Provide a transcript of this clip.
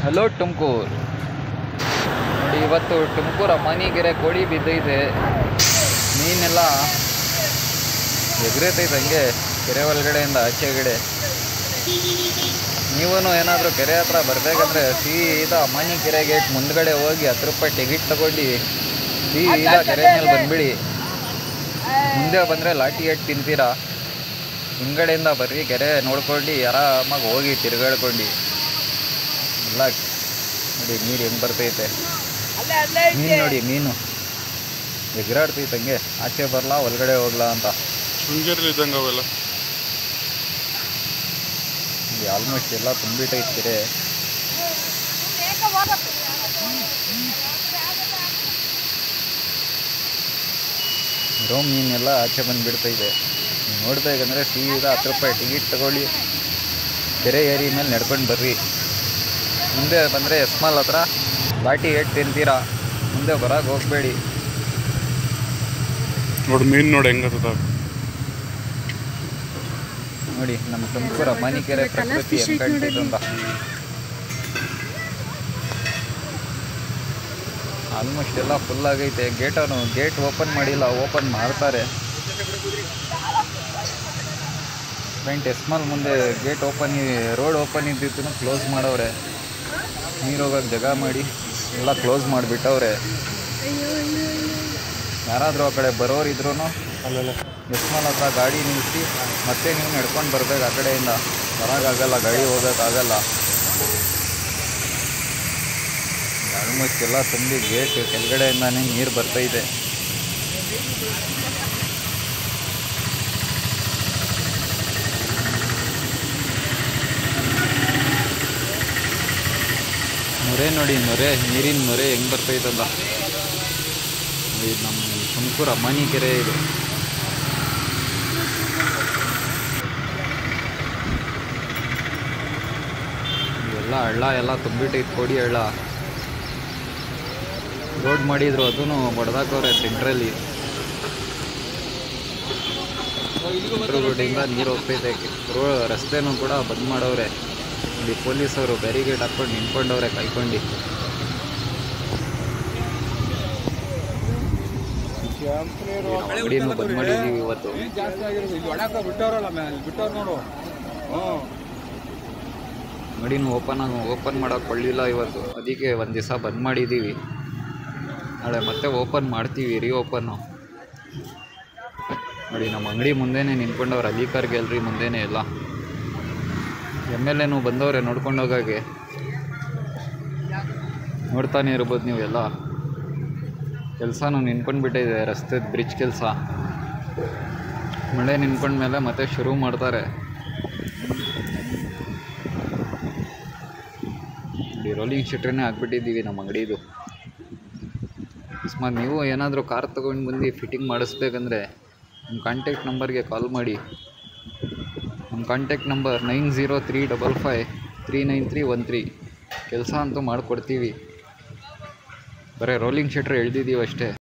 Hello Tumakuru ನೋಡಿ, ಇವತ್ತು ತುಮಕೂರು ಅಮ್ಮನಿಗೆರೆ ಕೋಡಿ ಬಿದ್ದೈತೆ. ಮೀನೆಲ್ಲ ಎಗರೈತೈತೆ ಹಂಗೆ ಕೆರೆ ಒಳಗಡೆಯಿಂದ ಆಚೆಗಡೆ. ನೀವೂ ಏನಾದರೂ ಕೆರೆ ಹತ್ರ ಬರಬೇಕಂದ್ರೆ ಸೀದಾ ಅಮ್ಮನಿ ಕೆರೆ ಗೇಟ್ ಮುಂದ್ಗಡೆ ಹೋಗಿ 10 ರೂಪಾಯಿ ಟಿಕೆಟ್ ತಗೊಂಡು ಸೀದಾ ಕೆರೆ ಮೇಲೆ ಬಂದ್ಬಿಡಿ. ಮುಂದೆ ಬಂದರೆ ಲಾಟಿ ಏಟ್ ತಿಂತೀರಾ. ಹಿಂಗಡೆಯಿಂದ ಬರ್ರಿ, ಕೆರೆ ನೋಡ್ಕೊಂಡು ಆರಾಮಾಗಿ ಹೋಗಿ ತಿರ್ಗಾಡ್ಕೊಂಡು. ಎಲ್ಲ ನೋಡಿ ನೀರು ಹೆಂಗೆ ಬರ್ತೈತೆ. ಮೀನು ನೋಡಿ, ಮೀನು ಎಗರಾಡ್ತೈತೆ ಹಂಗೆ, ಆಚೆ ಬರಲ್ಲ ಒಳಗಡೆ ಹೋಗ್ಲಾ ಅಂತ. ಶೃಂಗೇರಿಲಿ ಇದ್ದಂಗೆ ಅವೆಲ್ಲ ಆಲ್ಮೋಸ್ಟ್ ಎಲ್ಲ ತುಂಬಿಟ್ಟೈತೆ ಕೆರೆ. ಇರೋ ಮೀನೆಲ್ಲ ಆಚೆ ಬಂದುಬಿಡ್ತೈತೆ. ನೋಡ್ಬೇಕಂದ್ರೆ ಸೀದಾ 10 ರೂಪಾಯಿ ಟಿಕೆಟ್ ತಗೊಳ್ಳಿ, ಕೆರೆ ಏರಿ ಮೇಲೆ ನಡ್ಕೊಂಡು ಬರ್ರಿ. ಮುಂದೆ ಬಂದರೆ ಎಸ್ಮಾಲ್ ಹತ್ರ ಲಾಟಿ ಏಟ್ ತಿಂತೀರಾ. ಮುಂದೆ ಬರೋಕೆ ಹೋಗಬೇಡಿ. ನೋಡಿ ಮೀನು ನೋಡಿ ಹೆಂಗದ ನೋಡಿ ನಮ್ಮ ತುಮಕೂರು ಅಮ್ಮನಿ ಕೆರೆ ಪ್ರಕೃತಿ ಹೆಂಗೆ ಕಾಣ್ತೈತೆ ಅಂತ. ಆಲ್ಮೋಸ್ಟ್ ಎಲ್ಲ ಫುಲ್ ಆಗೈತೆ. ಗೇಟ್ ಓಪನ್ ಮಾಡಿಲ್ಲ, ಓಪನ್ ಮಾಡ್ತಾರೆ. ಫ್ರಂಟ್ ಎಸ್ಮಾಲ್ ಮುಂದೆ ಗೇಟ್ ಓಪನ್, ರೋಡ್ ಓಪನ್ ಇದ್ದಿದ್ದು ಕ್ಲೋಸ್ ಮಾಡವ್ರೆ. ನೀರು ಹೋಗೋಕೆ ಜಾಗ ಮಾಡಿ ಎಲ್ಲ ಕ್ಲೋಸ್ ಮಾಡಿಬಿಟ್ಟವ್ರೆ. ಯಾರಾದರೂ ಆ ಕಡೆ ಬರೋರಿದ್ರೂ ಅಲ್ಲೆಲ್ಲ ಎಸ್ಮಾಲ್ ಹತ್ರ ಗಾಡಿ ನಿಲ್ಲಿಸಿ ಮತ್ತೆ ನೀವು ನಡ್ಕೊಂಡು ಬರ್ಬೇಕು. ಆ ಕಡೆಯಿಂದ ಬರೋಕ್ಕಾಗಲ್ಲ, ಗಾಡಿ ಹೋಗೋಕ್ಕಾಗಲ್ಲ. ಆಲ್ಮೋಸ್ಟ್ ಎಲ್ಲ ತುಂಬಿ ಗೇಟ್ ಕೆಳಗಡೆಯಿಂದಾನೇ ನೀರು ಬರ್ತೈತೆ. ನೊರೆ ನೋಡಿ, ನೀರಿನ ನೊರೆ ಹೆಂಗೆ ಬರ್ತೈತಲ್ಲ. ಇದು ನಮ್ಮ ತುಮಕೂರು ಅಮ್ಮನಿ ಕೆರೆ ಇದು. ಎಲ್ಲ ಹಳ್ಳ ಎಲ್ಲ ತುಂಬಿಟ್ಟೈತೆ, ಕೋಡಿ ಹಳ್ಳ. ರೋಡ್ ಮಾಡಿದ್ರು, ಅದೂ ಹೊಡೆದಾಕವ್ರೆ ಸೆಂಟ್ರಲ್ಲಿ. ರೋಡಿಂದ ನೀರು ಹೋಗ್ತೈತೆ. ರಸ್ತೆನೂ ಕೂಡ ಬಂದ್ ಮಾಡವ್ರೆ. ಇಲ್ಲಿ ಪೊಲೀಸವರು ಬ್ಯಾರಿಗೇಡ್ ಹಾಕ್ಕೊಂಡು ನಿಂತ್ಕೊಂಡವ್ರೆ ಕಾಯ್ಕೊಂಡು. ಅಂಗಡಿನೂ ಬಂದ್ ಮಾಡಿದ್ದೀವಿ ಇವತ್ತು. ಅಂಗಡಿನೂ ಓಪನ್ ಮಾಡೋಕೆ ಕೊಳ್ಳಿಲ್ಲ ಇವತ್ತು, ಅದಕ್ಕೆ ಒಂದು ದಿವಸ ಬಂದ್ ಮಾಡಿದ್ದೀವಿ. ನಾಳೆ ಮತ್ತೆ ಓಪನ್ ಮಾಡ್ತೀವಿ, ರೀಓಪನ್ನು. ನೋಡಿ ನಮ್ಮ ಅಂಗಡಿ ಮುಂದೆನೇ ನಿಂತ್ಕೊಂಡವ್ರೆ, ಅಲಿಕಾರ್ ಗ್ಯಾಲರಿ ಮುಂದೆನೇ ಎಲ್ಲ. MLA ಬಂದವ್ರೆ ನೋಡ್ಕೊಂಡು ಹೋಗೋಕ್ಕೆ. ನೋಡ್ತಾನೆ ಇರ್ಬೋದು ನೀವು. ಎಲ್ಲ ಕೆಲಸನೂ ನಿಂತ್ಕೊಂಡ್ಬಿಟ್ಟಿದೆ, ರಸ್ತೆದು ಬ್ರಿಡ್ಜ್ ಕೆಲಸ. ಮಳೆ ನಿಂತ್ಕೊಂಡ್ಮೇಲೆ ಮತ್ತೆ ಶುರು ಮಾಡ್ತಾರೆ. ರೋಲಿಂಗ್ ಶೀಟ್ರನ್ನೇ ಹಾಕ್ಬಿಟ್ಟಿದ್ದೀವಿ ನಮ್ಮ ಅಂಗಡಿದು. ಅಕಸ್ಮಾತ್ ನೀವು ಏನಾದರೂ ಕಾರ್ ತೊಗೊಂಡು ಬಂದು ಫಿಟ್ಟಿಂಗ್ ಮಾಡಿಸ್ಬೇಕಂದ್ರೆ ನಮ್ಮ ಕಾಂಟ್ಯಾಕ್ಟ್ ನಂಬರ್ಗೆ ಕಾಲ್ ಮಾಡಿ. ನಮ್ಮ ಕಾಂಟ್ಯಾಕ್ಟ್ ನಂಬರ್ 9035539313. ಕೆಲಸ ಅಂತೂ ಮಾಡಿಕೊಡ್ತೀವಿ. ಬರೀ ರೋಲಿಂಗ್ ಶೀಟ್ರ್ ಎಳ್ದಿದ್ದೀವಿ ಅಷ್ಟೇ.